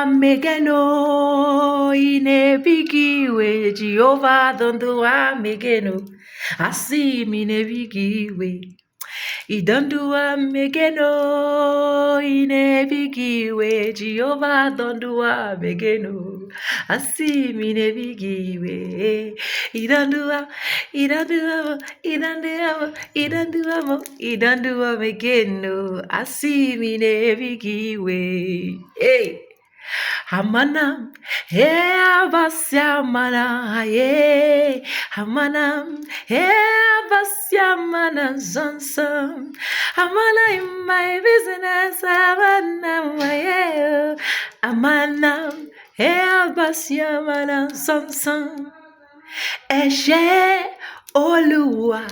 megeno inebigiwe Jehovah dondua megeno asimi nebigiwe idondua megeno inebigiwe Jehovah dondua megeno asimi nebigiwe idondua megeno asimi nebigiwe. Hey. Hamanam, abasiamana, Hamanam, abasiamana, Zonson. Hamana in my business, Hamanam, abasiamana, Zonson. Eshe Olúwa,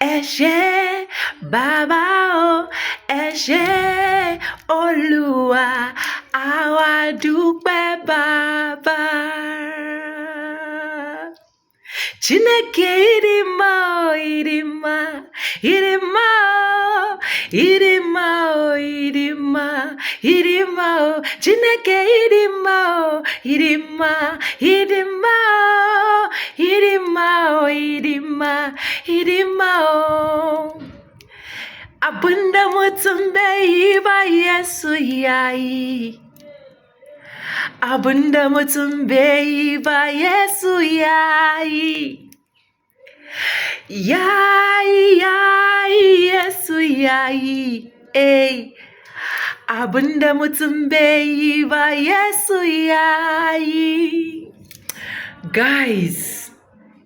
Eshe Baba o, Eshe Olúwa, àwa dúpẹ́ Baba. Chineke irima o, irima, Chineke irima o. Abunda mutum bai yi ba Yesu yayi. Abunda mutum bai yi ba Yesu yayi. Yayi, Yesu yayi. Hey. Abunda mutum bai yi ba Yesu yayi. Guys,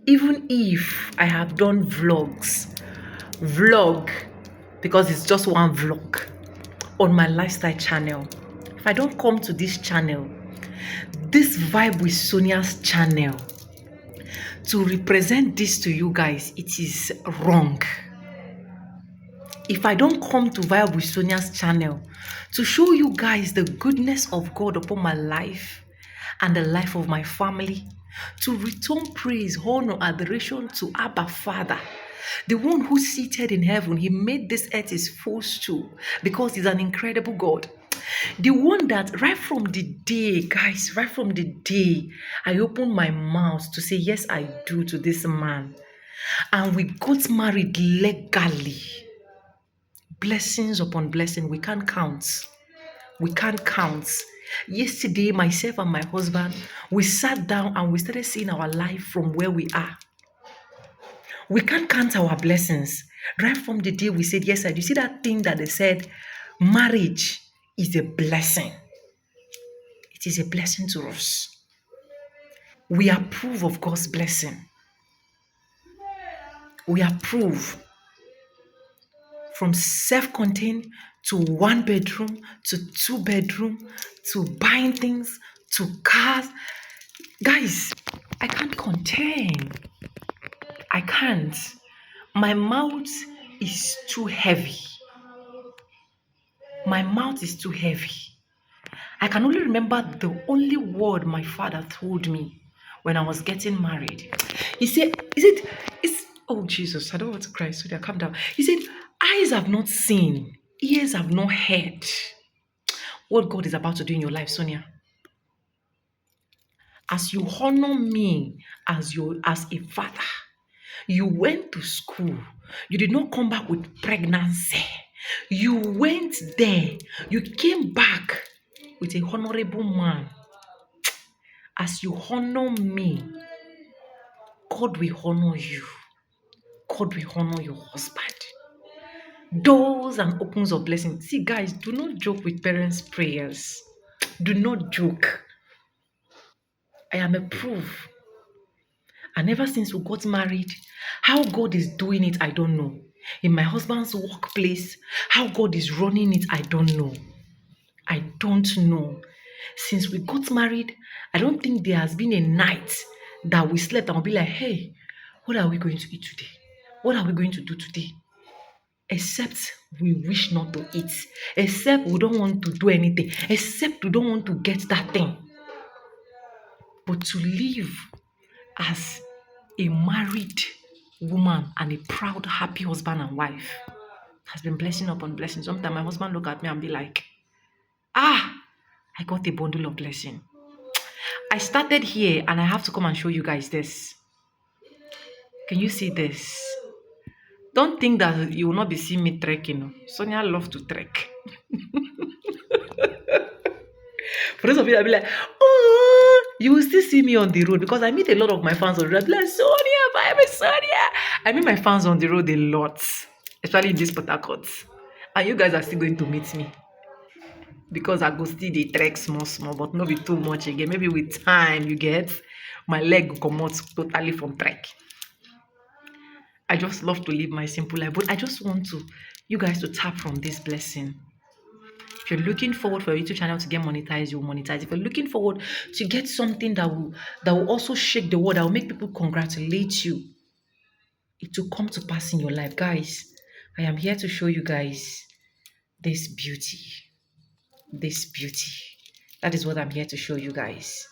even if I have done vlog, because it's just one vlog on my lifestyle channel, if I don't come to this channel, this Vibe with Sonia's channel, to represent this to you guys, it is wrong. If I don't come to Vibe with Sonia's channel to show you guys the goodness of God upon my life and the life of my family, to return praise, honor, adoration to Abba Father, the one who seated in heaven, he made this earth his footstool because he's an incredible God. The one that right from the day, guys, right from the day I opened my mouth to say, yes, I do to this man, and we got married legally. Blessings upon blessing, we can't count. Yesterday, myself and my husband, we sat down and we started seeing our life from where we are. We can't count our blessings. Right from the day we said, yes, I do. You see that thing that they said, marriage is a blessing. It is a blessing to us. We approve of God's blessing. We approve from self-contained to 1 bedroom, to 2 bedroom, to buying things, to cars. Guys, I can't contain. I can't. My mouth is too heavy. I can only remember the only word my father told me when I was getting married. He said, oh Jesus, I don't want to cry, so calm down. He said, eyes have not seen, ears have not heard what God is about to do in your life, Sonia. As you honor me as a father, you went to school, you did not come back with pregnancy. You went there, you came back with a honorable man. As you honor me, God will honor you. God will honor your husband. Doors and opens of blessings. See, guys, do not joke with parents' prayers. Do not joke. I am a proof. And ever since we got married, how God is doing it, I don't know. In my husband's workplace, how God is running it, I don't know. Since we got married, I don't think there has been a night that we slept and we'll be like, hey, what are we going to eat today? What are we going to do today? Except we wish not to eat. Except we don't want to do anything. Except we don't want to get that thing. But to live as a married woman and a proud, happy husband and wife has been blessing upon blessing. Sometimes my husband look at me and be like, I got a bundle of blessing. I started here and I have to come and show you guys this. Can you see this? Don't think that you will not be seeing me trekking. Sonia loves to trek. For those of you that be like, oh, you will still see me on the road because I meet a lot of my fans on the road. Like, Sonia, bye, Sonia. I meet my fans on the road a lot, especially in this Port Harcourt. And you guys are still going to meet me because I go still dey trek small, small, but not be too much again. Maybe with time, you get my leg will come out totally from trek. I just love to live my simple life, but I just want to you guys to tap from this blessing. If you're looking forward for your YouTube channel to get monetized, you'll monetize. If you're looking forward to get something that will also shake the world, that will make people congratulate you, it will come to pass in your life. Guys, I am here to show you guys this beauty. This beauty. That is what I'm here to show you guys.